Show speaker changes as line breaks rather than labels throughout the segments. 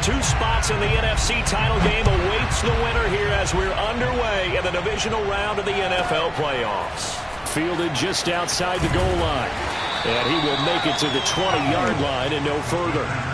Two spots in the NFC title game awaits the winner here as we're underway in the divisional round of the NFL playoffs. Fielded just outside the goal line. And he will make it to the 20-yard line and no further.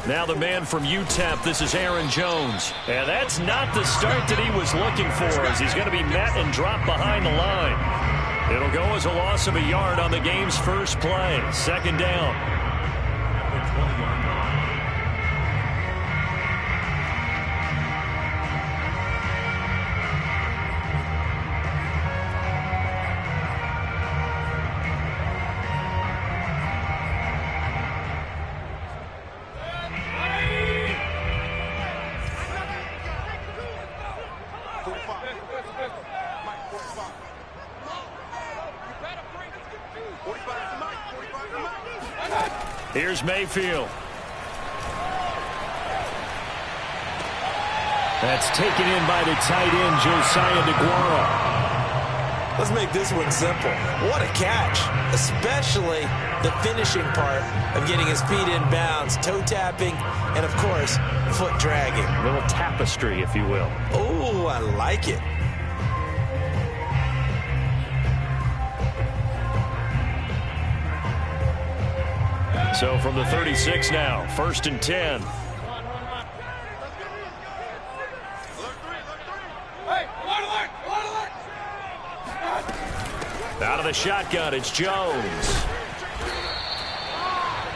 Now the man from UTEP, this is Aaron Jones. And that's not the start that he was looking for, as he's going to be met and dropped behind the line. It'll go as a loss of a yard on the game's first play. Second down. Here's Mayfield. That's taken in by the tight end, Josiah DeGuara.
Let's make this one simple. What a catch, especially the finishing part of getting his feet in bounds, toe tapping, and, of course, foot dragging.
A little tapestry, if you will.
Oh, I like it.
So from the 36 now, 1st and 10. Out of the shotgun, it's Jones.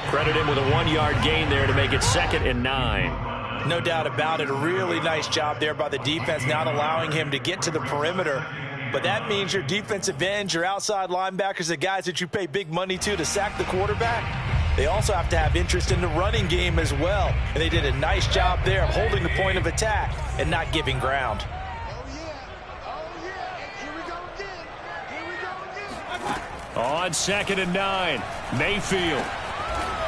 Credit him with a 1-yard gain there to make it 2nd and 9.
No doubt about it. A really nice job there by the defense, not allowing him to get to the perimeter. But that means your defensive ends, your outside linebackers, the guys that you pay big money to sack the quarterback, they also have to have interest in the running game as well. And they did a nice job there of holding the point of attack and not giving ground.
On 2nd and 9, Mayfield.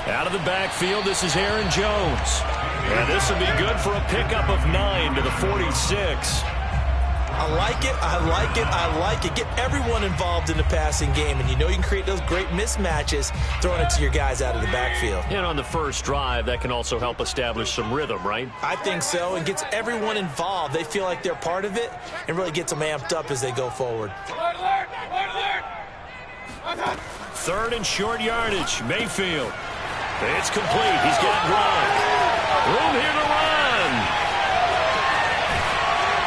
Out of the backfield, this is Aaron Jones. And this will be good for a pickup of 9 to the 46.
I like it, I like it, I like it. Get everyone involved in the passing game, and you know you can create those great mismatches throwing it to your guys out of the backfield.
And on the first drive, that can also help establish some rhythm, right?
I think so, and gets everyone involved. They feel like they're part of it and really gets them amped up as they go forward.
3rd and short yardage, Mayfield. It's complete. He's got room here to run.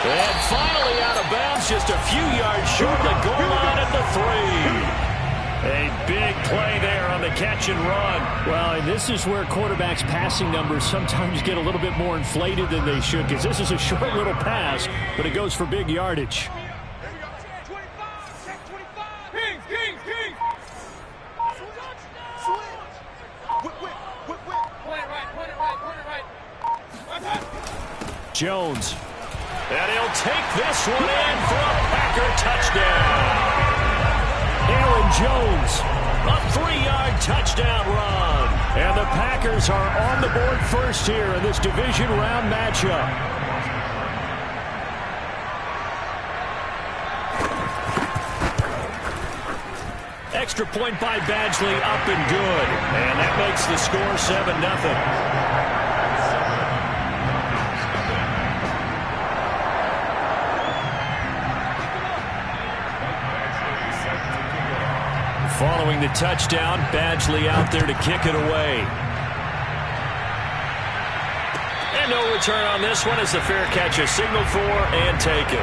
And finally out of bounds, just a few yards short of the goal line at the 3. A big play there on the catch and run.
Well, and this is where quarterbacks' passing numbers sometimes get a little bit more inflated than they should, because this is a short little pass, but it goes for big yardage.
Jones. And he'll take this one in for a Packer touchdown. Aaron Jones, a 3-yard touchdown run. And the Packers are on the board first here in this division round matchup. Extra point by Badgley, up and good. And that makes the score 7-0. Following the touchdown, Badgley out there to kick it away. And no return on this one as the fair catch is signaled for and taken.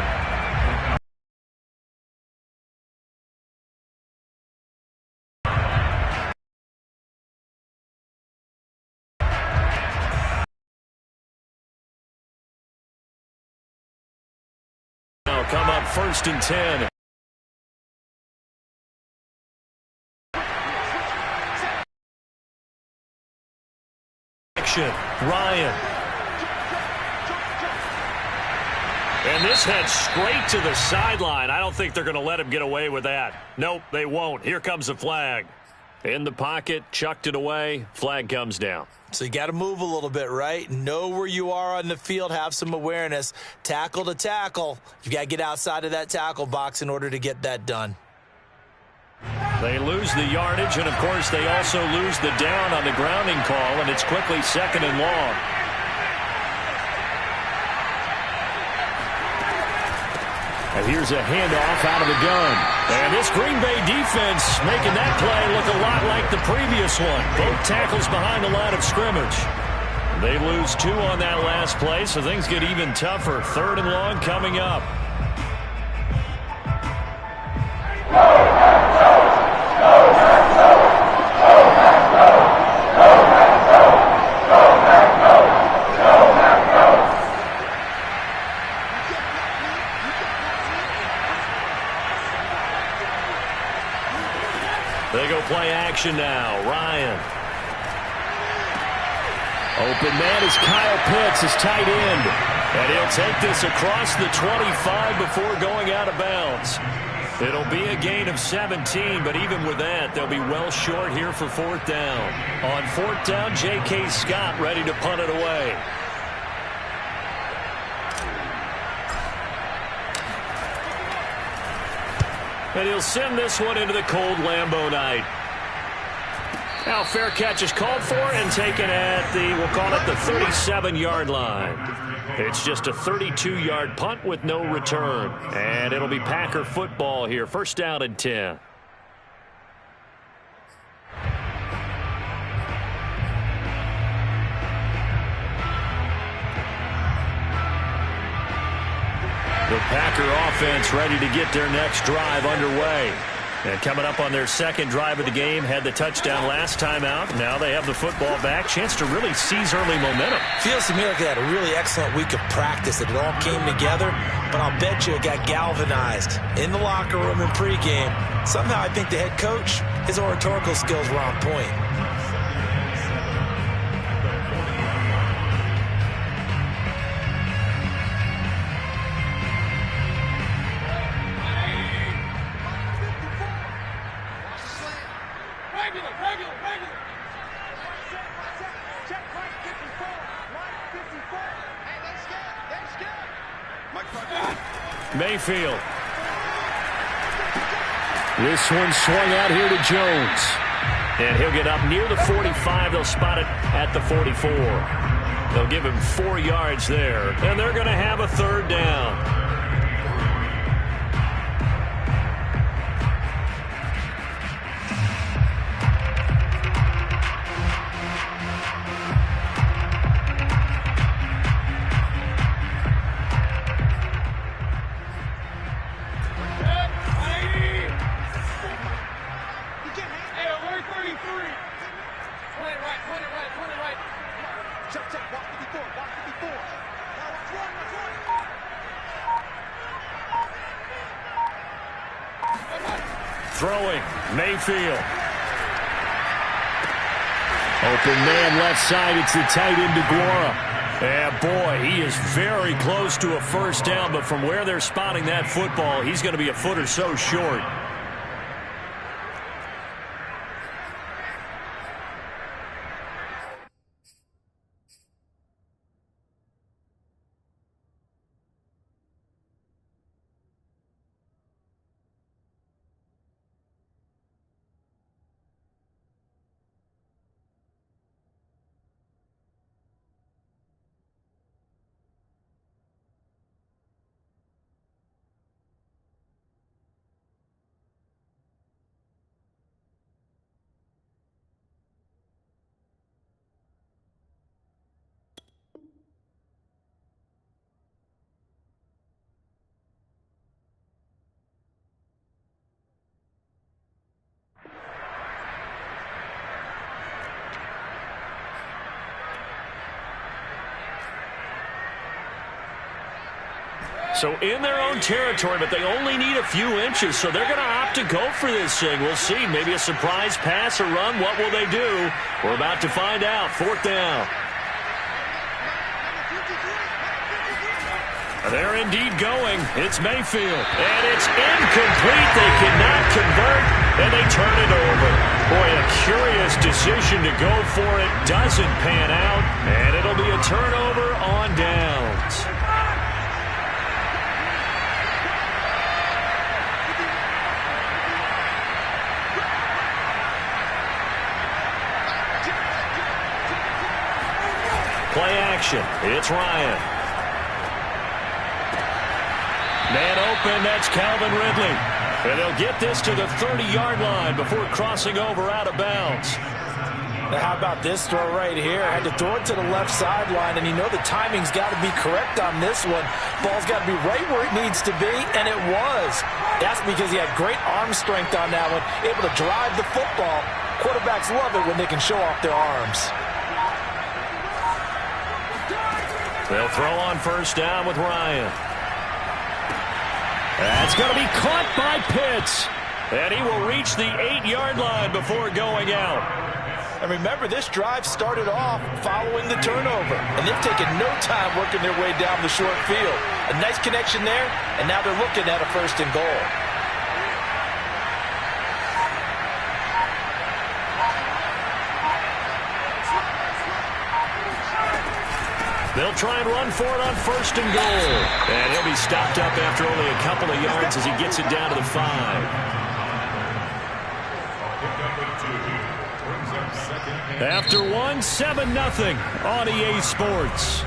Now come up 1st and 10.
motion. Ryan. And this heads straight to the sideline. I don't think they're going to let him get away with that. Nope, they won't. Here comes the flag. In the pocket, chucked it away. Flag comes down.
So you got to move a little bit, right? Know where you are on the field. Have some awareness. Tackle to tackle. You got to get outside of that tackle box in order to get that done.
They lose the yardage, and, of course, they also lose the down on the grounding call, and it's quickly 2nd and long. And here's a handoff out of the gun. And this Green Bay defense making that play look a lot like the previous one. Both tackles behind the line of scrimmage. They lose 2 on that last play, so things get even tougher. 3rd and long coming up. They go play action now. Ryan. Open man is Kyle Pitts, his tight end. And he'll take this across the 25 before going out of bounds. It'll be a gain of 17, but even with that, they'll be well short here for 4th down. On 4th down, J.K. Scott ready to punt it away. And he'll send this one into the cold Lambeau night. Now fair catch is called for and taken at the, we'll call it the 37-yard line. It's just a 32-yard punt with no return. And it'll be Packer football here. 1st down and 10. The Packer offense ready to get their next drive underway. And coming up on their 2nd drive of the game, had the touchdown last time out. Now they have the football back. Chance to really seize early momentum.
Feels to me like they had a really excellent week of practice. That it all came together, but I'll bet you it got galvanized in the locker room in pregame. Somehow I think the head coach, his oratorical skills were on point.
Mayfield. This one swung out here to Jones. And he'll get up near the 45. They'll spot it at the 44. They'll give him 4 yards there. And they're going to have a 3rd down. Throwing, Mayfield. Open man left side, it's the tight end DeGuara. And boy, he is very close to a 1st down, but from where they're spotting that football, he's going to be a foot or so short. So in their own territory, but they only need a few inches, so they're going to opt to go for this thing. We'll see. Maybe a surprise pass or run. What will they do? We're about to find out. 4th down. They're indeed going. It's Mayfield. And it's incomplete. They cannot convert, and they turn it over. Boy, a curious decision to go for it. Doesn't pan out, and it'll be a turnover on downs. Play action. It's Ryan. Man open, that's Calvin Ridley. And they'll get this to the 30-yard line before crossing over out of bounds.
Now how about this throw right here? Had to throw it to the left sideline, and you know the timing's got to be correct on this one. Ball's got to be right where it needs to be, and it was. That's because he had great arm strength on that one, able to drive the football. Quarterbacks love it when they can show off their arms.
They'll throw on first down with Ryan. That's going to be caught by Pitts. And he will reach the 8-yard line before going out.
And remember, this drive started off following the turnover. And they've taken no time working their way down the short field. A nice connection there, and now they're looking at a 1st and goal.
They'll try and run for it on 1st and goal. And he'll be stopped up after only a couple of yards as he gets it down to the 5. After 1, 7-0 on EA Sports.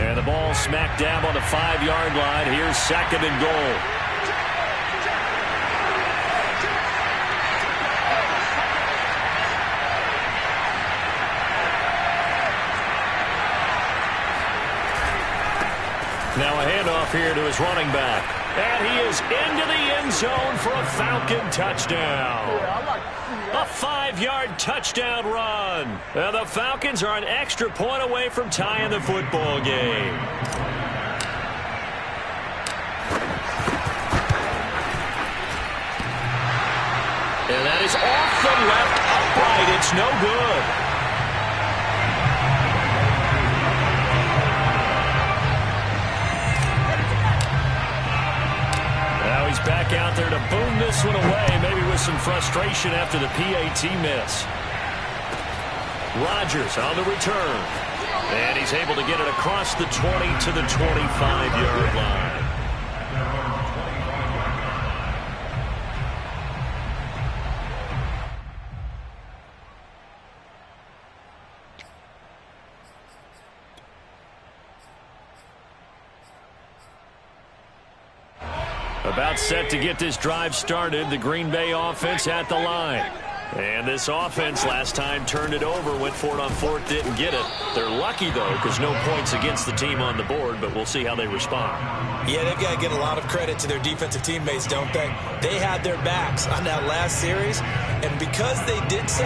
And the ball smack dab on the 5-yard line. Here's 2nd and goal. Now a handoff here to his running back. And he is into the end zone for a Falcon touchdown. A 5-yard touchdown run. And the Falcons are an extra point away from tying the football game. And that is off the left upright. It's no good. He's back out there to boom this one away, maybe with some frustration after the PAT miss. Rodgers on the return. And he's able to get it across the 20 to the 25-yard line. About set to get this drive started. The Green Bay offense at the line. And this offense last time turned it over, went for it on 4th, didn't get it. They're lucky, though, because no points against the team on the board, but we'll see how they respond.
Yeah, they've got to get a lot of credit to their defensive teammates, don't they? They had their backs on that last series, and because they did so,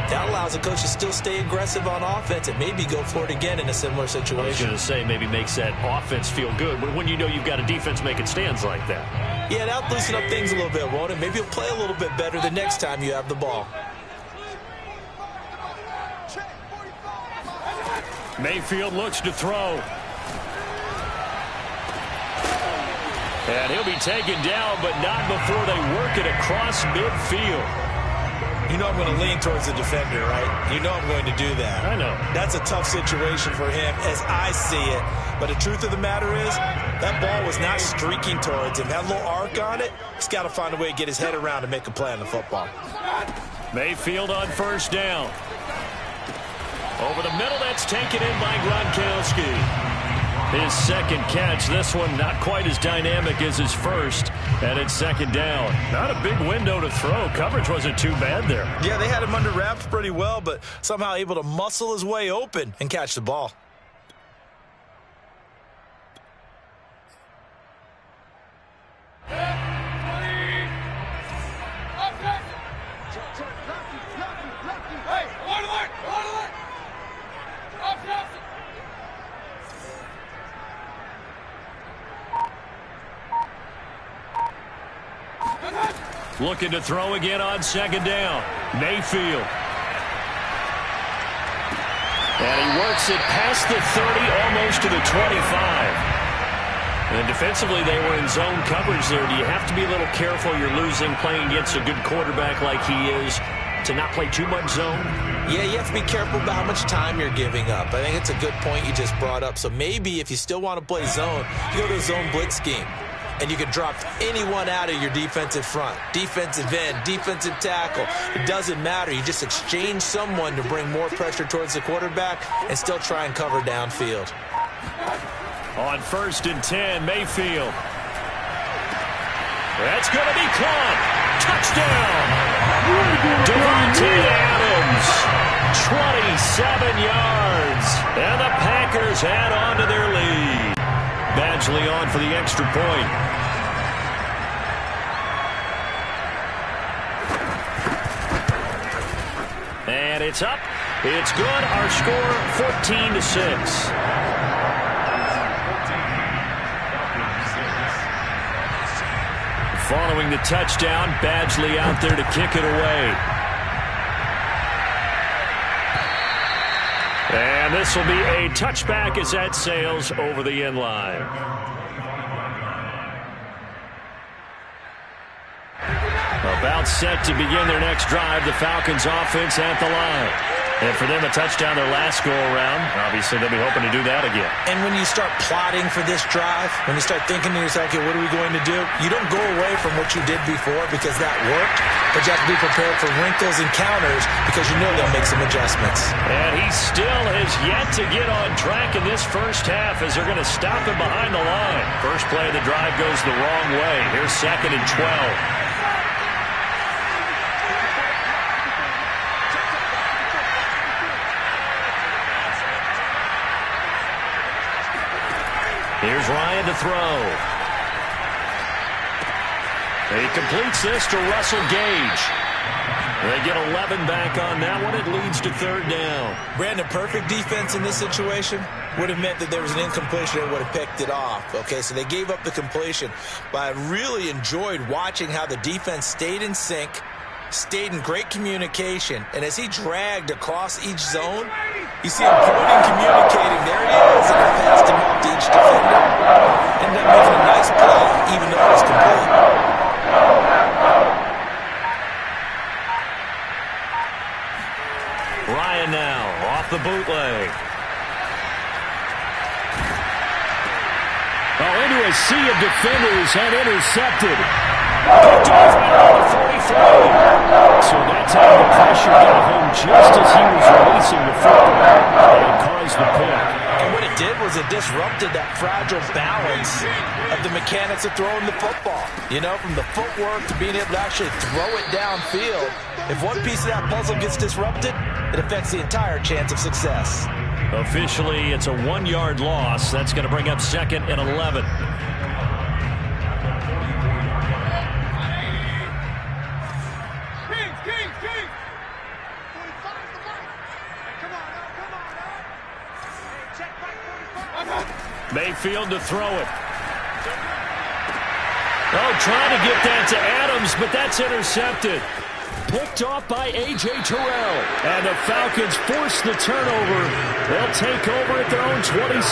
that allows the coach to still stay aggressive on offense and maybe go for it again in a similar situation.
I was going to say maybe makes that offense feel good when you know you've got a defense making stands like that.
Yeah, that'll loosen up things a little bit, won't it? Maybe you'll play a little bit better the next time you have the ball.
Mayfield looks to throw. And he'll be taken down, but not before they work it across midfield.
You know I'm going to lean towards the defender, right? You know I'm going to do that.
I know.
That's a tough situation for him as I see it. But the truth of the matter is, that ball was not streaking towards him. That little arc on it, he's got to find a way to get his head around and make a play on the football.
Mayfield on first down. Over the middle, that's taken in by Gronkowski. His second catch. This one not quite as dynamic as his first. And it's 2nd down. Not a big window to throw. Coverage wasn't too bad there.
Yeah, they had him under wraps pretty well, but somehow able to muscle his way open and catch the ball.
Looking to throw again on second down. Mayfield. And he works it past the 30, almost to the 25. And defensively, they were in zone coverage there. Do you have to be a little careful? You're losing playing against a good quarterback like he is to not play too much zone?
Yeah, you have to be careful about how much time you're giving up. I think it's a good point you just brought up. So maybe if you still want to play zone, you go to a zone blitz scheme. And you can drop anyone out of your defensive front. Defensive end, defensive tackle. It doesn't matter. You just exchange someone to bring more pressure towards the quarterback and still try and cover downfield.
On 1st and 10, Mayfield. That's going to be caught. Touchdown. Devontae Adams. 27 yards. And the Packers add on to their lead. Badgley on for the extra point. And it's up. It's good. Our score 14-6. Following the touchdown, Badgley out there to kick it away. And this will be a touchback as that sails over the end line. About set to begin their next drive, the Falcons offense at the line. And for them, a touchdown their last go-around. Obviously, they'll be hoping to do that again.
And when you start plotting for this drive, when you start thinking to yourself, okay, what are we going to do? You don't go away from what you did before because that worked, but you have to be prepared for wrinkles and counters because you know they'll make some adjustments.
And he still has yet to get on track in this first half as they're going to stop him behind the line. First play of the drive goes the wrong way. Here's 2nd and 12. Here's Ryan to throw. He completes this to Russell Gage. They get 11 back on that one. It leads to 3rd down.
Brandon, perfect defense in this situation would have meant that there was an incompletion that would have picked it off. Okay, so they gave up the completion. But I really enjoyed watching how the defense stayed in sync, stayed in great communication, and as he dragged across each zone, you see him pointing, communicating. There he is, and he passed him off to each defender. Ended up making a nice play, even though it was complete.
Ryan now off the bootleg. Oh, into a sea of defenders and intercepted. Picked off right on the 43. So that's how the pressure got home just as he was releasing the football and caused the pick.
And what it did was it disrupted that fragile balance of the mechanics of throwing the football. You know, from the footwork to being able to actually throw it downfield. If one piece of that puzzle gets disrupted, it affects the entire chance of success.
Officially, it's a 1-yard loss. That's going to bring up 2nd and 11. Mayfield to throw it. Oh, trying to get that to Adams, but that's intercepted. Picked off by A.J. Terrell. And the Falcons force the turnover. They'll take over at their own 27.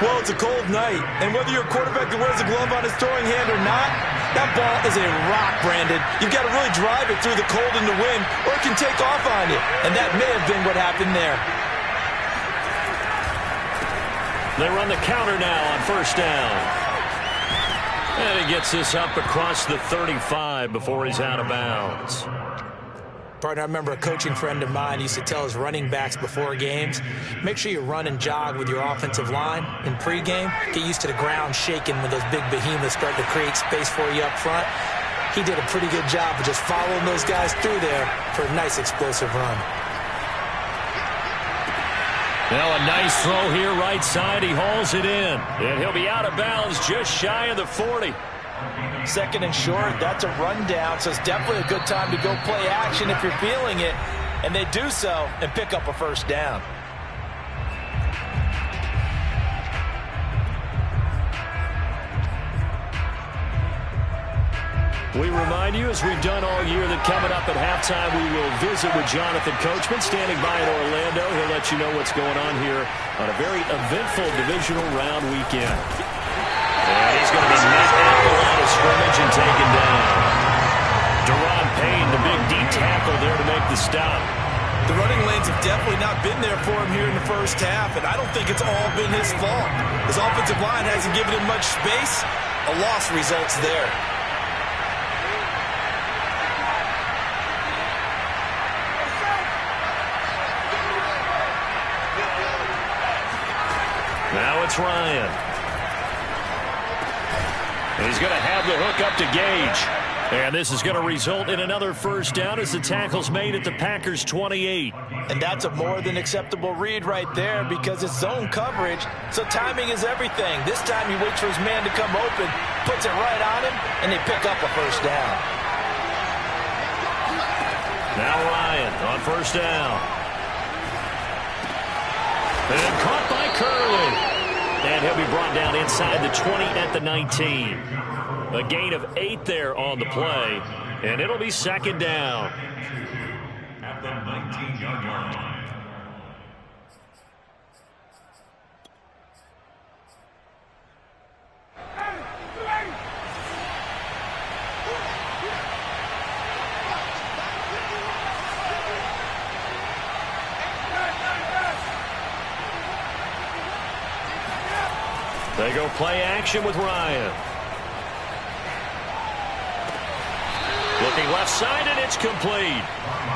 Well, it's a cold night, and whether you're a quarterback that wears a glove on his throwing hand or not, that ball is a rock, Brandon. You've got to really drive it through the cold and the wind, or it can take off on you. And that may have been what happened there.
They run the counter now on 1st down. And he gets this up across the 35 before he's out of bounds.
Partner, I remember a coaching friend of mine used to tell his running backs before games, make sure you run and jog with your offensive line in pregame. Get used to the ground shaking when those big behemoths start to create space for you up front. He did a pretty good job of just following those guys through there for a nice explosive run.
Now a nice throw here right side. He hauls it in. And he'll be out of bounds just shy of the 40.
2nd and short, that's a rundown, so it's definitely a good time to go play action if you're feeling it. And they do so and pick up a 1st down.
We remind you, as we've done all year, that coming up at halftime, we will visit with Jonathan Coachman, standing by in Orlando. He'll let you know what's going on here on a very eventful divisional round weekend. And he's going to be met at the line of scrimmage and taken down. Deron Payne, the big D tackle there to make the stop.
The running lanes have definitely not been there for him here in the first half, and I don't think it's all been his fault. His offensive line hasn't given him much space. A loss results there.
Now it's Ryan. He's going to have the hook up to Gage. And this is going to result in another first down as the tackle's made at the Packers' 28.
And that's a more than acceptable read right there because it's zone coverage, so timing is everything. This time he waits for his man to come open, puts it right on him, and they pick up a first down.
Now Ryan on first down. And caught by Curley. And he'll be brought down inside the 20 at the 19. A gain of 8 there on the play, and it'll be second down. At the 19-yard line. They go play action with Ryan. Looking left side, and it's complete.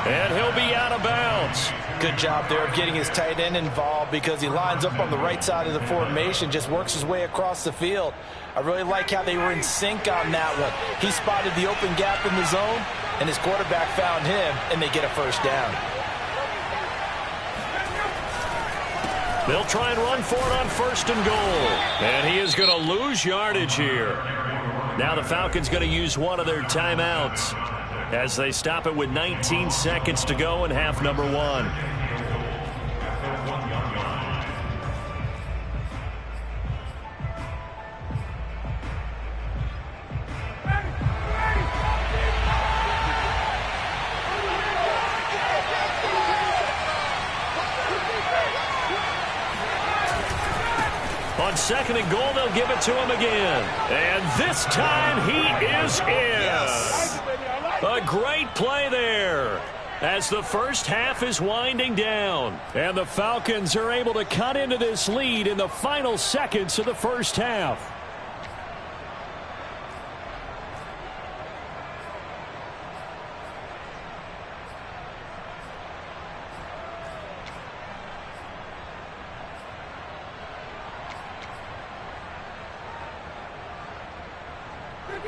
And he'll be out of bounds.
Good job there of getting his tight end involved because he lines up on the right side of the formation, just works his way across the field. I really like how they were in sync on that one. He spotted the open gap in the zone, and his quarterback found him, and they get a first down.
They'll try and run for it on first and goal. And he is going to lose yardage here. Now the Falcons going to use one of their timeouts as they stop it with 19 seconds to go in half number 1. On second and goal, they'll give it to him again. And this time he is in.
Yes.
A great play there as the first half is winding down. And the Falcons are able to cut into this lead in the final seconds of the first half.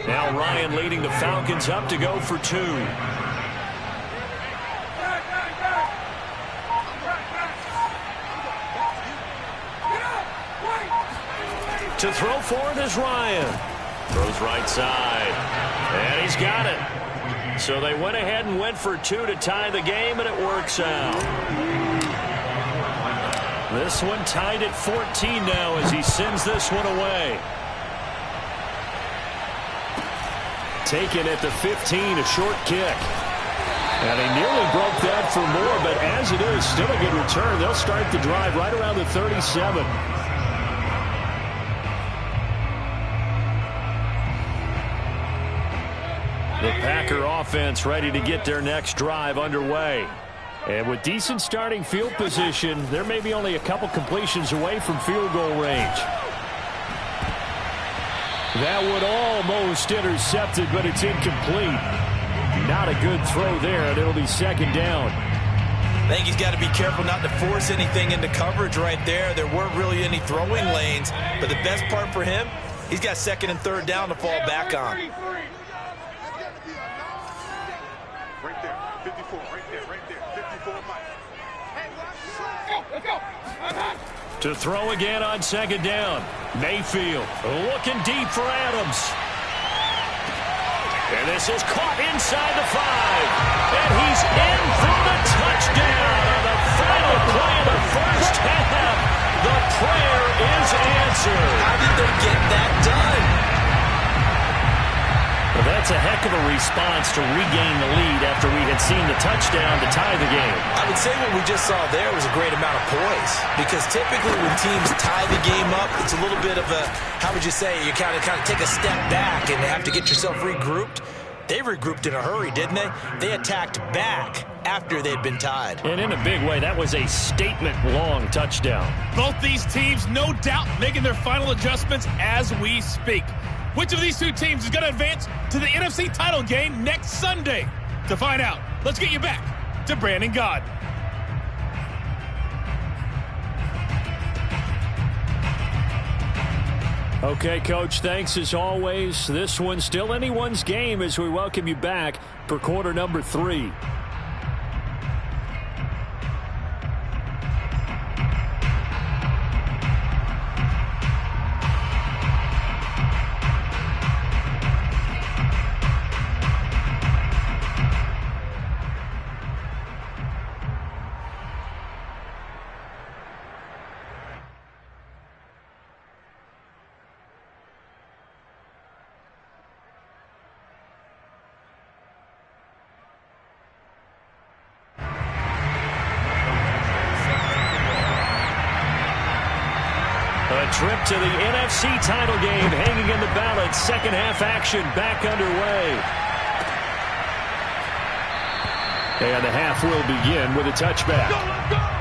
Now Ryan leading the Falcons up to go for 2. To throw for it is Ryan. Throws right side. And he's got it. So they went ahead and went for 2 to tie the game, and it works out. This one tied at 14 now as he sends this one away. Taken at the 15, a short kick. And he nearly broke that for more, but as it is, still a good return. They'll start the drive right around the 37. The Packer offense ready to get their next drive underway. And with decent starting field position, there may be only a couple completions away from field goal range. That one almost intercepted, but it's incomplete. Not a good throw there, and it'll be second down.
I think he's got to be careful not to force anything into coverage right there. There weren't really any throwing lanes, but the best part for him, he's got second and third down to fall back on.
Right there, 54, right there, 54, Mike. Let's go.
To throw again on second down. Mayfield looking deep for Adams. And this is caught inside the 5. And he's in for the touchdown on the final play of the first half. The prayer is answered.
How did they get that done?
Well, that's a heck of a response to regain the lead after we had seen the touchdown to tie the game.
I would say what we just saw there was a great amount of poise, because typically when teams tie the game up, it's a little bit of a, how would you say, you kind of take a step back and have to get yourself regrouped. They regrouped in a hurry, didn't they? They attacked back after they'd been tied.
And in a big way, that was a statement-long touchdown.
Both these teams, no doubt, making their final adjustments as we speak. Which of these two teams is going to advance to the NFC title game next Sunday? To find out, let's get you back to Brandon God.
Okay, Coach, thanks as always. This one's still anyone's game as we welcome you back for quarter number 3. A trip to the NFC title game hanging in the balance. Second half action back underway. And the half will begin with a touchback.
Let's go!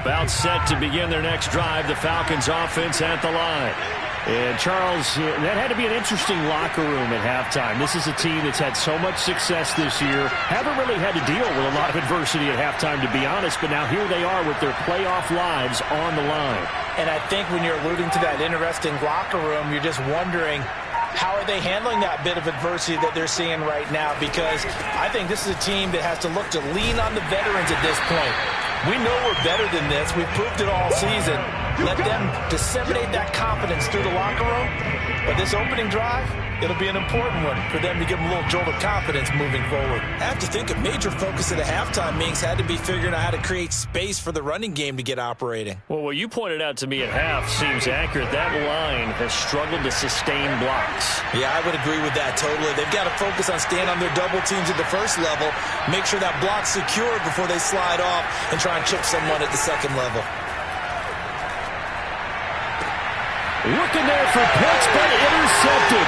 About set to begin their next drive. The Falcons offense at the line. And, Charles, that had to be an interesting locker room at halftime. This is a team that's had so much success this year. Haven't really had to deal with a lot of adversity at halftime, to be honest. But now here they are with their playoff lives on the line.
And I think when you're alluding to that interesting locker room, you're just wondering, how are they handling that bit of adversity that they're seeing right now? Because I think this is a team that has to look to lean on the veterans at this point. We know we're better than this. We've proved it all season. Let them disseminate that confidence through the locker room. But this opening drive, it'll be an important one for them to give them a little jolt of confidence moving forward. I have to think a major focus at the halftime, Minks, had to be figuring out how to create space for the running game to get operating.
Well, what you pointed out to me at half seems accurate. That line has struggled to sustain blocks.
Yeah, I would agree with that totally. They've got to focus on staying on their double teams at the first level, make sure that block's secured before they slide off and try and chip someone at the second level.
Looking there for picks, but intercepted.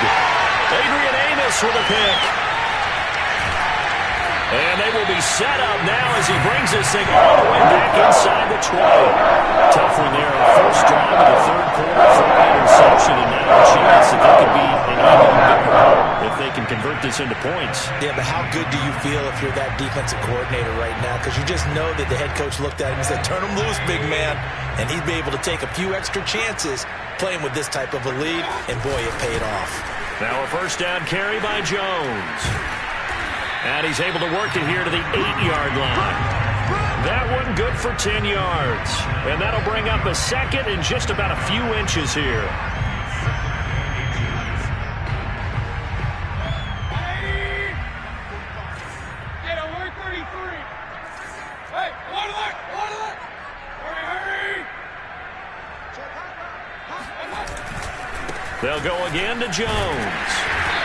Adrian Amos with a pick. And they will be set up now as he brings this thing all the way back inside the 20. Tough one there. First drive of the third quarter for an interception, and now a chance that they could be an even bigger if they can convert this into points.
Yeah, but how good do you feel if you're that defensive coordinator right now? Because you just know that the head coach looked at him and said, turn him loose, big man. And he'd be able to take a few extra chances playing with this type of a lead, and boy, it paid off.
Now a first down carry by Jones. And he's able to work it here to the 8-yard line. That one good for 10 yards. And that'll bring up a second and just about a few inches here. They'll go again to Jones.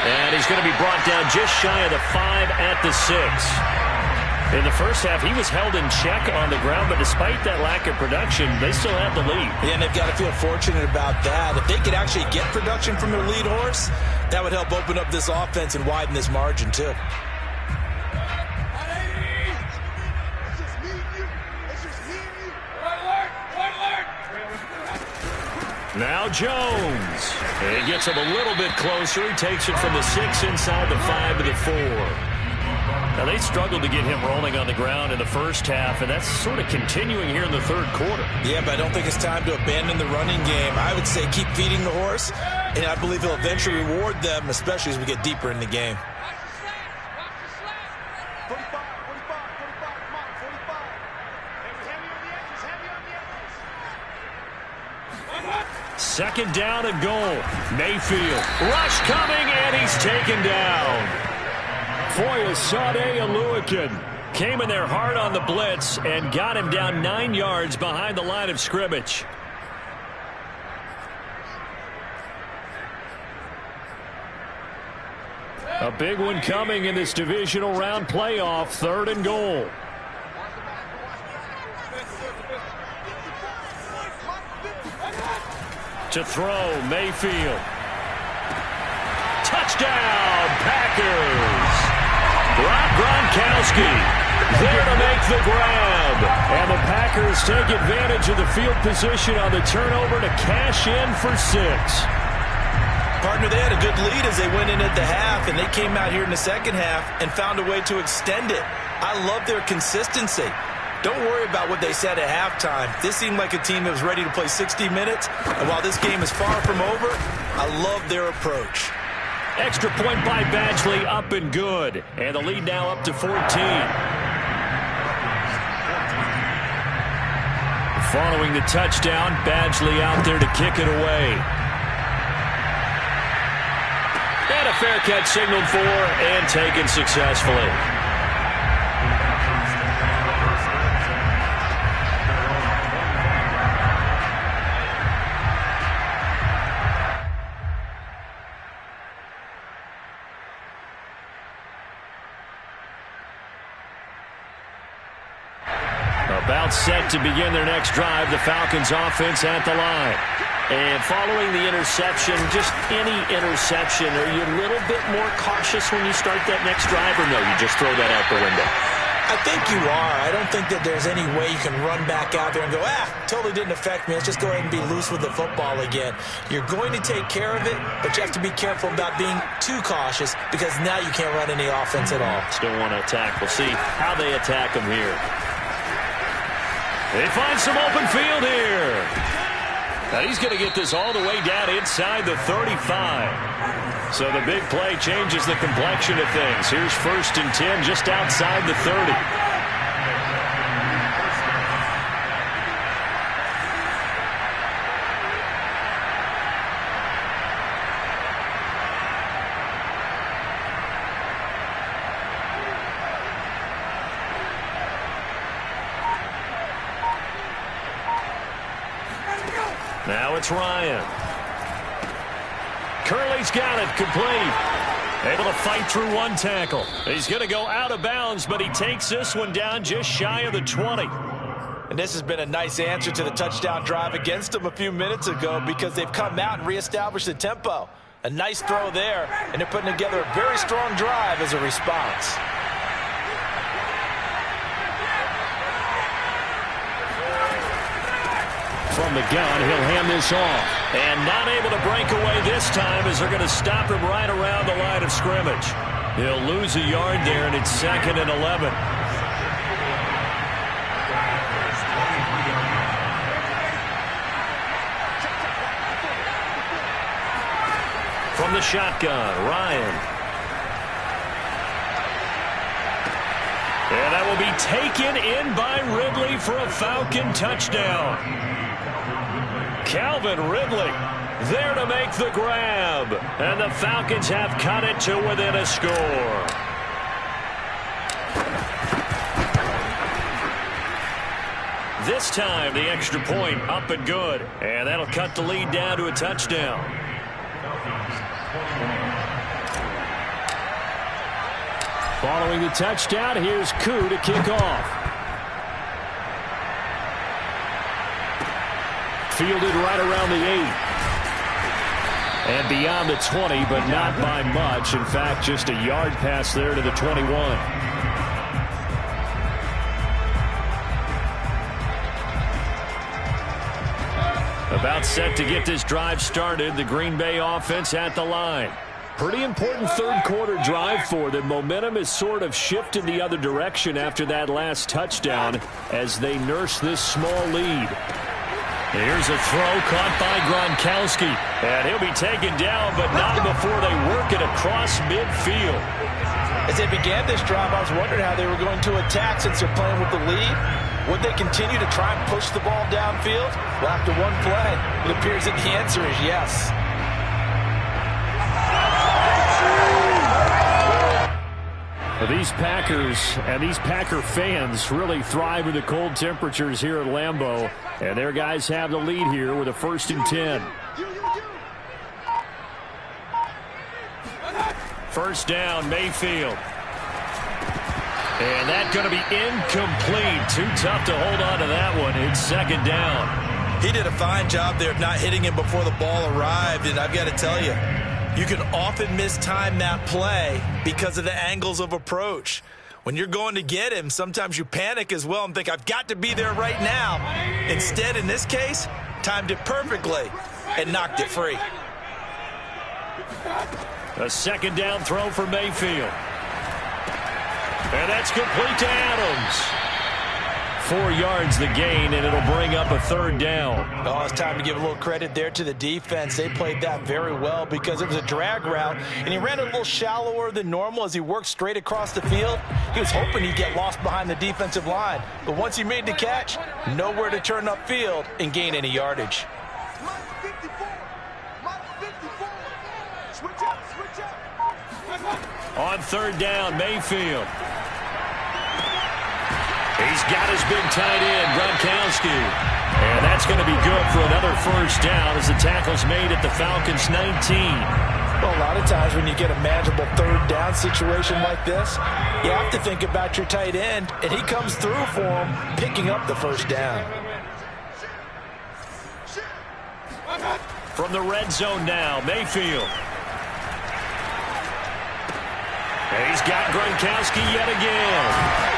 And he's going to be brought down just shy of the 5 at the 6. In the first half, he was held in check on the ground, but despite that lack of production, they still have the lead.
Yeah, and they've got to feel fortunate about that. If they could actually get production from their lead horse, that would help open up this offense and widen this margin, too.
Now Jones. He gets him a little bit closer. He takes it from the 6 inside the 5 to the 4. Now they struggled to get him rolling on the ground in the first half, and that's sort of continuing here in the third quarter.
Yeah, but I don't think it's time to abandon the running game. I would say keep feeding the horse, and I believe he'll eventually reward them, especially as we get deeper in the game.
Second down and goal. Mayfield. Rush coming, and he's taken down. Foyesade Aluakin came in there hard on the blitz and got him down 9 yards behind the line of scrimmage. A big one coming in this divisional round playoff. 3rd and goal. To throw, Mayfield. Touchdown, Packers. Rob Gronkowski there to make the grab. And the Packers take advantage of the field position on the turnover to cash in for 6.
Partner, they had a good lead as they went in at the half, and they came out here in the second half and found a way to extend it. I love their consistency. Don't worry about what they said at halftime. This seemed like a team that was ready to play 60 minutes. And while this game is far from over, I love their approach.
Extra point by Badgley, up and good. And the lead now up to 14. Following the touchdown, Badgley out there to kick it away. And a fair catch signaled for and taken successfully. About set to begin their next drive, the Falcons offense at the line. And following the interception, just any interception, are you a little bit more cautious when you start that next drive, or no, you just throw that out the window?
I think you are. I don't think that there's any way you can run back out there and go, totally didn't affect me. Let's just go ahead and be loose with the football again. You're going to take care of it, but you have to be careful about being too cautious because now you can't run any offense at all.
Still want to attack. We'll see how they attack him here. They find some open field here. And he's going to get this all the way down inside the 35. So the big play changes the complexion of things. Here's 1st and 10 just outside the 30. Now it's Ryan. Curley's got it, complete. Able to fight through one tackle. He's going to go out of bounds, but he takes this one down just shy of the 20.
And this has been a nice answer to the touchdown drive against them a few minutes ago because they've come out and reestablished the tempo. A nice throw there, and they're putting together a very strong drive as a response.
From the gun, he'll hand this off. And not able to break away this time as they're going to stop him right around the line of scrimmage. He'll lose a yard there, and it's 2nd and 11. From the shotgun, Ryan. And that will be taken in by Ridley for a Falcon touchdown. Calvin Ridley there to make the grab. And the Falcons have cut it to within a score. This time the extra point up and good. And that'll cut the lead down to a touchdown. Following the touchdown, here's Koo to kick off. Fielded right around the 8. And beyond the 20, but not by much. In fact, just a yard pass there to the 21. About set to get this drive started. The Green Bay offense at the line. Pretty important third quarter drive for them. Momentum has sort of shifted the other direction after that last touchdown as they nurse this small lead. Here's a throw caught by Gronkowski. And he'll be taken down, but not before they work it across midfield.
As they began this drive, I was wondering how they were going to attack since they're playing with the lead. Would they continue to try and push the ball downfield? Well, after one play, it appears that the answer is yes.
These Packers and these Packer fans really thrive in the cold temperatures here at Lambeau. And their guys have the lead here with a 1st and 10. First down, Mayfield. And that's going to be incomplete. Too tough to hold on to that one. It's 2nd down.
He did a fine job there of not hitting him before the ball arrived. And I've got to tell you, you can often mistime that play because of the angles of approach. When you're going to get him, sometimes you panic as well and think, I've got to be there right now. Instead, in this case, timed it perfectly and knocked it free.
A 2nd down throw for Mayfield. And that's complete to Adams. 4 yards the gain, and it'll bring up a 3rd down.
Oh, it's time to give a little credit there to the defense. They played that very well because it was a drag route, and he ran it a little shallower than normal as he worked straight across the field. He was hoping he'd get lost behind the defensive line, but once he made the catch, nowhere to turn upfield and gain any yardage.
On 3rd down, Mayfield. He's got his big tight end, Gronkowski. And that's going to be good for another 1st down as the tackle's made at the Falcons' 19.
Well, a lot of times when you get a manageable 3rd down situation like this, you have to think about your tight end, and he comes through for him, picking up the 1st down.
From the red zone now, Mayfield. And he's got Gronkowski yet again.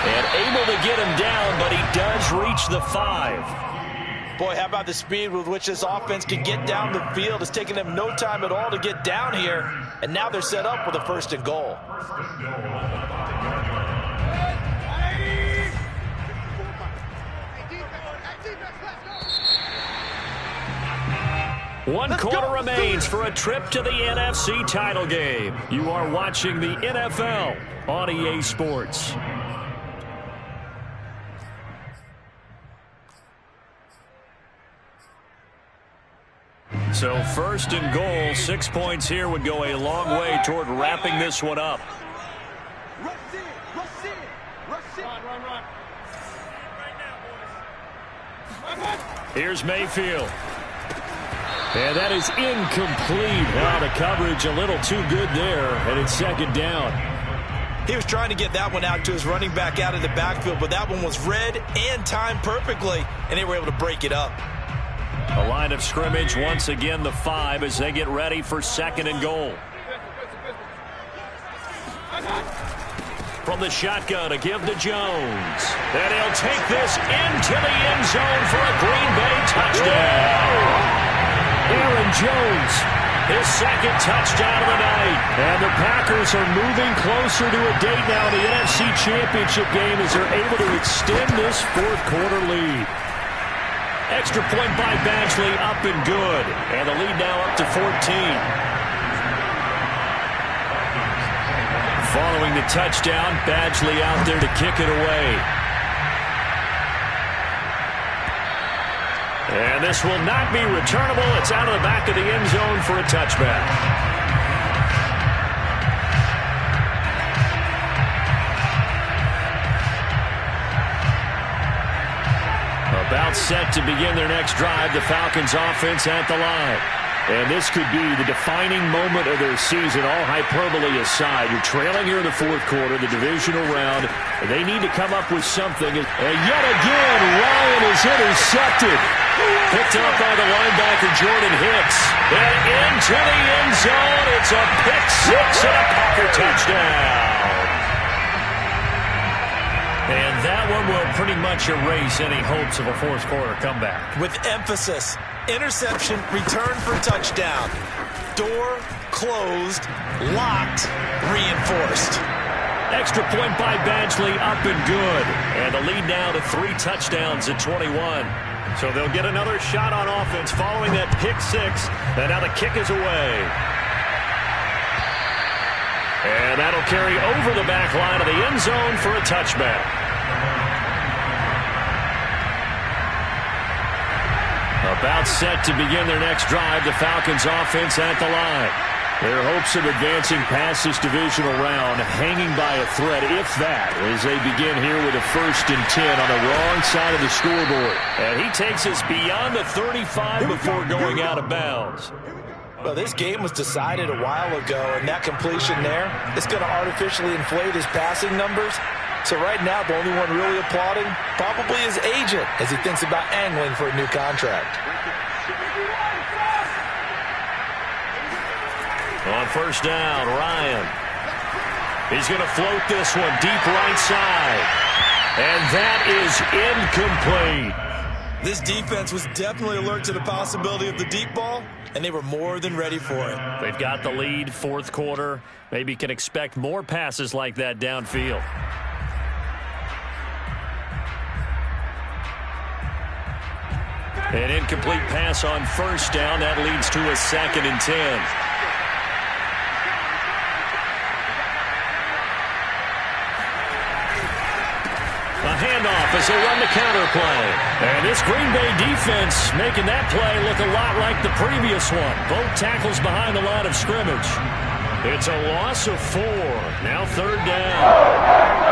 And able to get him down, but he does reach the 5.
Boy, how about the speed with which this offense can get down the field? It's taken them no time at all to get down here, and now they're set up with a 1st and goal.
One quarter remains for a trip to the NFC title game. You are watching the NFL on EA Sports. So 1st and goal, 6 points here would go a long way toward wrapping this one up. Here's Mayfield. And that is incomplete. Now the coverage a little too good there, and it's 2nd down.
He was trying to get that one out to his running back out of the backfield, but that one was read and timed perfectly, and they were able to break it up.
A line of scrimmage once again the 5 as they get ready for 2nd and goal. From the shotgun to give to Jones. And he'll take this into the end zone for a Green Bay touchdown. Aaron Jones, his 2nd touchdown of the night. And the Packers are moving closer to a date now in the NFC Championship game as they're able to extend this 4th quarter lead. Extra point by Badgley, up and good. And the lead now up to 14. Following the touchdown, Badgley out there to kick it away. And this will not be returnable. It's out of the back of the end zone for a touchback. About set to begin their next drive, the Falcons offense at the line. And this could be the defining moment of their season, all hyperbole aside. You're trailing here in the 4th quarter, the divisional round. They need to come up with something. And yet again, Ryan is intercepted. Picked up by the linebacker, Jordan Hicks. And into the end zone. It's a pick 6 and a Packer touchdown. And that one will pretty much erase any hopes of a 4th quarter comeback.
With emphasis, interception, return for touchdown. Door closed, locked, reinforced.
Extra point by Badgley, up and good. And the lead now to 3 touchdowns at 21. So they'll get another shot on offense following that pick 6. And now the kick is away. And that'll carry over the back line of the end zone for a touchback. About set to begin their next drive, the Falcons offense at the line. Their hopes of advancing past this divisional round hanging by a thread, if that, as they begin here with a 1st and 10 on the wrong side of the scoreboard. And he takes us beyond the 35 before going out of bounds.
Well, this game was decided a while ago, and that completion there is going to artificially inflate his passing numbers. So right now, the only one really applauding probably his agent as he thinks about angling for a new contract.
On 1st down, Ryan. He's going to float this one deep right side. And that is incomplete.
This defense was definitely alert to the possibility of the deep ball, and they were more than ready for it.
They've got the lead, 4th quarter. Maybe can expect more passes like that downfield. An incomplete pass on 1st down. That leads to a 2nd and 10. A handoff as they run the counter play. And this Green Bay defense making that play look a lot like the previous one. Both tackles behind the line of scrimmage. It's a loss of 4. Now 3rd down.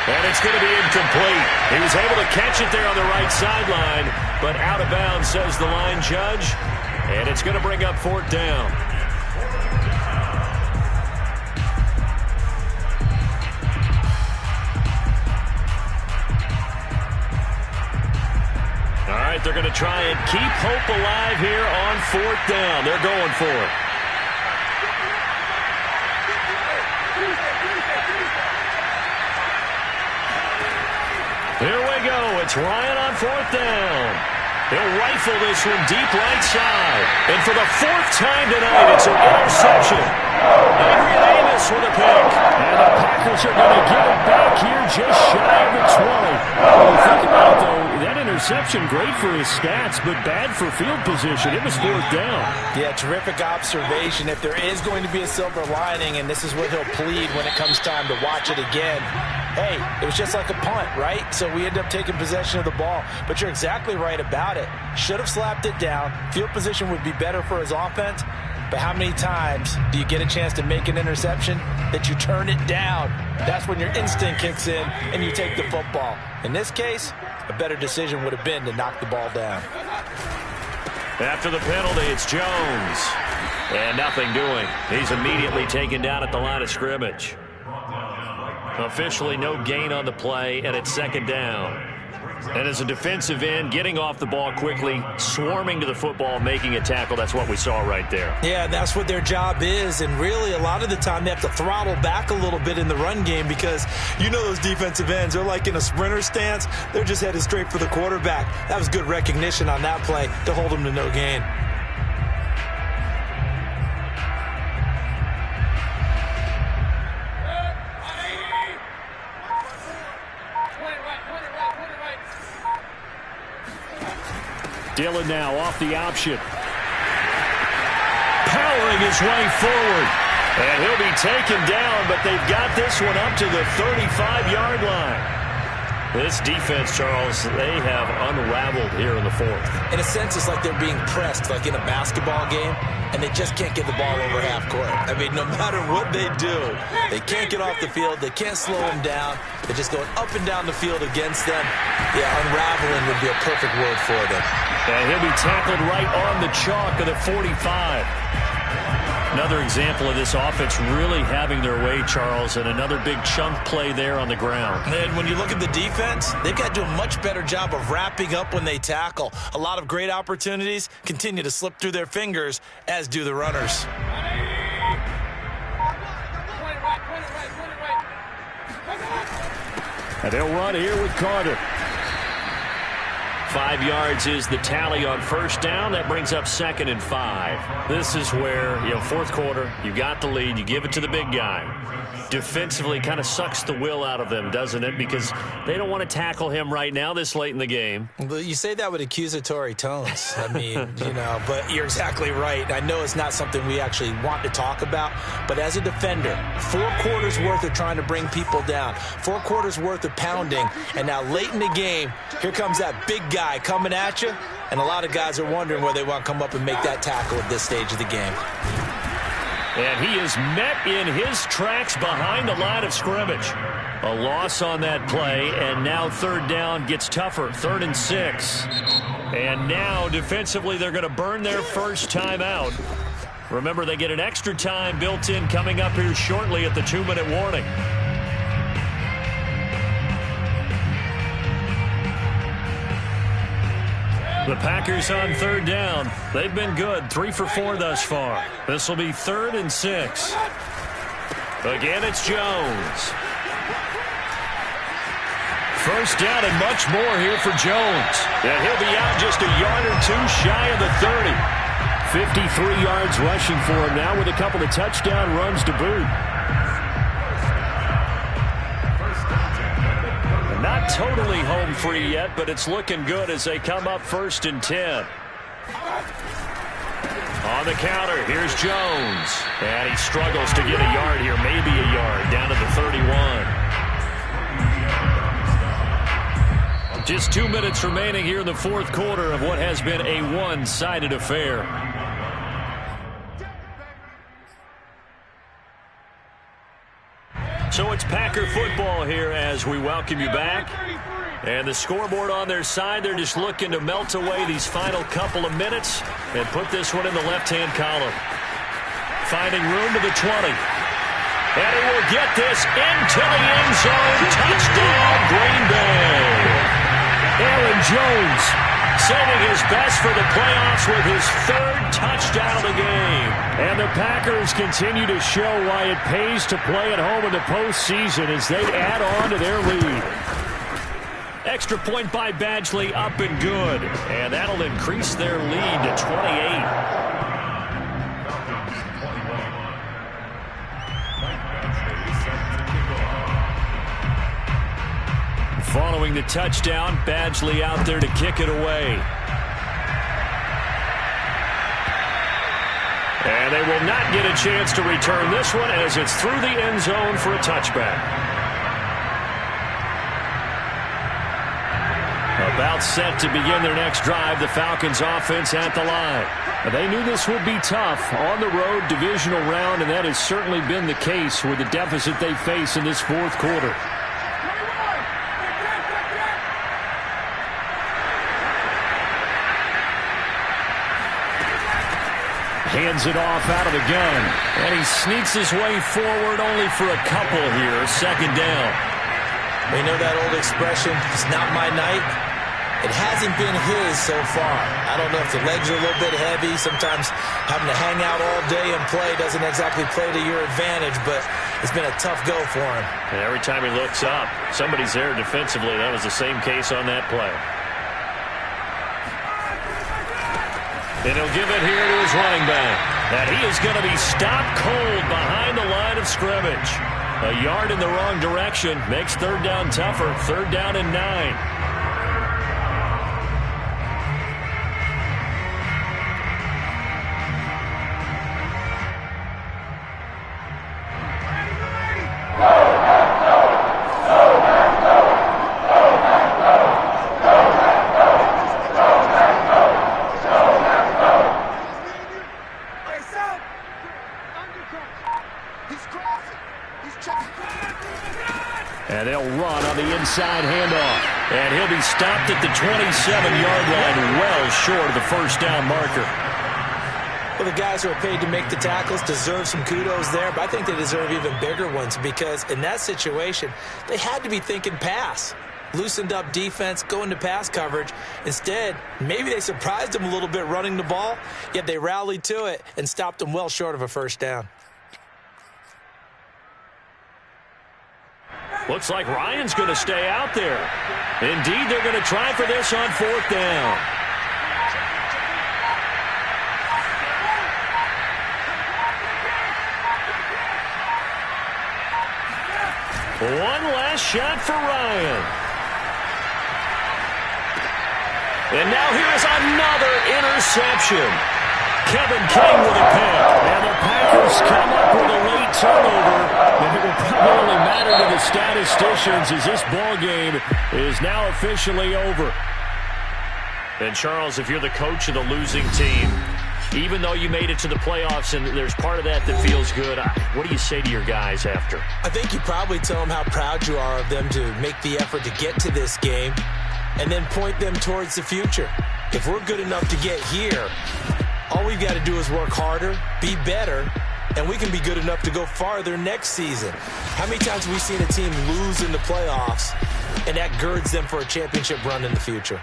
And And it's going to be incomplete. He was able to catch it there on the right sideline, but out of bounds, says the line judge. And it's going to bring up 4th down. All right, they're going to try and keep hope alive here on 4th down. They're going for it. Here we go. It's Ryan on 4th down. He'll rifle this one deep right side. And for the 4th time tonight, it's an interception. Adrian Amos with a pick. And the Packers are going to get it back here just shy of the 20. Well, think about it, though. That interception, great for his stats, but bad for field position. It was 4th down.
Yeah, terrific observation. If there is going to be a silver lining, and this is what he'll plead when it comes time to watch it again, hey, it was just like a punt, right? So we end up taking possession of the ball. But you're exactly right about it. Should have slapped it down. Field position would be better for his offense. But how many times do you get a chance to make an interception that you turn it down? That's when your instinct kicks in and you take the football. In this case, a better decision would have been to knock the ball down.
After the penalty, it's Jones. And nothing doing. He's immediately taken down at the line of scrimmage. Officially no gain on the play, and it's 2nd down. And as a defensive end, getting off the ball quickly, swarming to the football, making a tackle, that's what we saw right there.
Yeah, that's what their job is, and really a lot of the time they have to throttle back a little bit in the run game because you know those defensive ends, they're like in a sprinter stance. They're just headed straight for the quarterback. That was good recognition on that play to hold them to no gain.
Dillon now off the option. Powering his way forward. And he'll be taken down, but they've got this one up to the 35-yard line. This defense, Charles, they have unraveled here in the 4th.
In a sense, it's like they're being pressed, like in a basketball game, and they just can't get the ball over half court. I mean, no matter what they do, they can't get off the field. They can't slow them down. They're just going up and down the field against them. Yeah, unraveling would be a perfect word for them.
And he'll be tackled right on the chalk of the 45. Another example of this offense really having their way, Charles, and another big chunk play there on the ground.
And when you look at the defense, they've got to do a much better job of wrapping up when they tackle. A lot of great opportunities continue to slip through their fingers, as do the runners.
And they'll run here with Carter. 5 yards is the tally on 1st down. That brings up 2nd and 5. This is where, 4th quarter, you got the lead, you give it to the big guy. Defensively kind of sucks the will out of them, doesn't it? Because they don't want to tackle him right now this late in the game.
Well, you say that with accusatory tones. I mean, but you're exactly right. I know it's not something we actually want to talk about, but as a defender, 4 quarters worth of trying to bring people down, 4 quarters worth of pounding, and now late in the game, here comes that big guy coming at you, and a lot of guys are wondering where they want to come up and make that tackle at this stage of the game.
And he is met in his tracks behind the line of scrimmage. A loss on that play, and now 3rd down gets tougher. 3rd and 6. And now defensively they're going to burn their first timeout. Remember, they get an extra time built in coming up here shortly at the 2-minute warning. The Packers on 3rd down. They've been good. 3 for 4 thus far. This will be 3rd and 6. Again, it's Jones. First down and much more here for Jones. And he'll be out just a yard or 2 shy of the 30. 53 yards rushing for him now with a couple of touchdown runs to boot. Not totally home free yet, but it's looking good as they come up 1st and 10. On the counter, here's Jones. And he struggles to get a yard here, maybe a yard, down to the 31. Just 2 minutes remaining here in the 4th quarter of what has been a one-sided affair. So it's Packer football here as we welcome you back. And the scoreboard on their side, they're just looking to melt away these final couple of minutes and put this one in the left-hand column. Finding room to the 20. And he will get this into the end zone. Touchdown, Green Bay. Aaron Jones saving his best for the playoffs with his third touchdown of the game. And the Packers continue to show why it pays to play at home in the postseason as they add on to their lead. Extra point by Badgley, up and good. And that'll increase their lead to 28. Following the touchdown, Badgley out there to kick it away. And they will not get a chance to return this one as it's through the end zone for a touchback. About set to begin their next drive, the Falcons offense at the line. They knew this would be tough on the road divisional round, and that has certainly been the case with the deficit they face in this fourth quarter. Hands it off out of the gun. And he sneaks his way forward only for a couple here. Second down.
We know that old expression, it's not my night. It hasn't been his so far. I don't know if the legs are a little bit heavy. Sometimes having to hang out all day and play doesn't exactly play to your advantage, but it's been a tough go for him.
And every time he looks up, somebody's there defensively. That was the same case on that play. And he'll give it here to his running back. And he is going to be stopped cold behind the line of scrimmage. A yard in the wrong direction makes third down tougher. Third down and 9. And they'll run on the inside handoff. And he'll be stopped at the 27-yard line, well short of the first down marker.
Well, the guys who are paid to make the tackles deserve some kudos there, but I think they deserve even bigger ones because in that situation, they had to be thinking pass. Loosened up defense, going to pass coverage. Instead, maybe they surprised them a little bit running the ball, yet they rallied to it and stopped them well short of a first down.
Looks like Ryan's going to stay out there. Indeed, they're going to try for this on fourth down. One last shot for Ryan. And now here's another interception. Kevin King with a pick. And the Packers come up with a late turnover. And it will probably only matter to the statisticians as this ball game is now officially over. And Charles, if you're the coach of the losing team, even though you made it to the playoffs and there's part of that feels good, what do you say to your guys after?
I think you probably tell them how proud you are of them to make the effort to get to this game and then point them towards the future. If we're good enough to get here, all we've got to do is work harder, be better, and we can be good enough to go farther next season. How many times have we seen a team lose in the playoffs, and that girds them for a championship run in the future?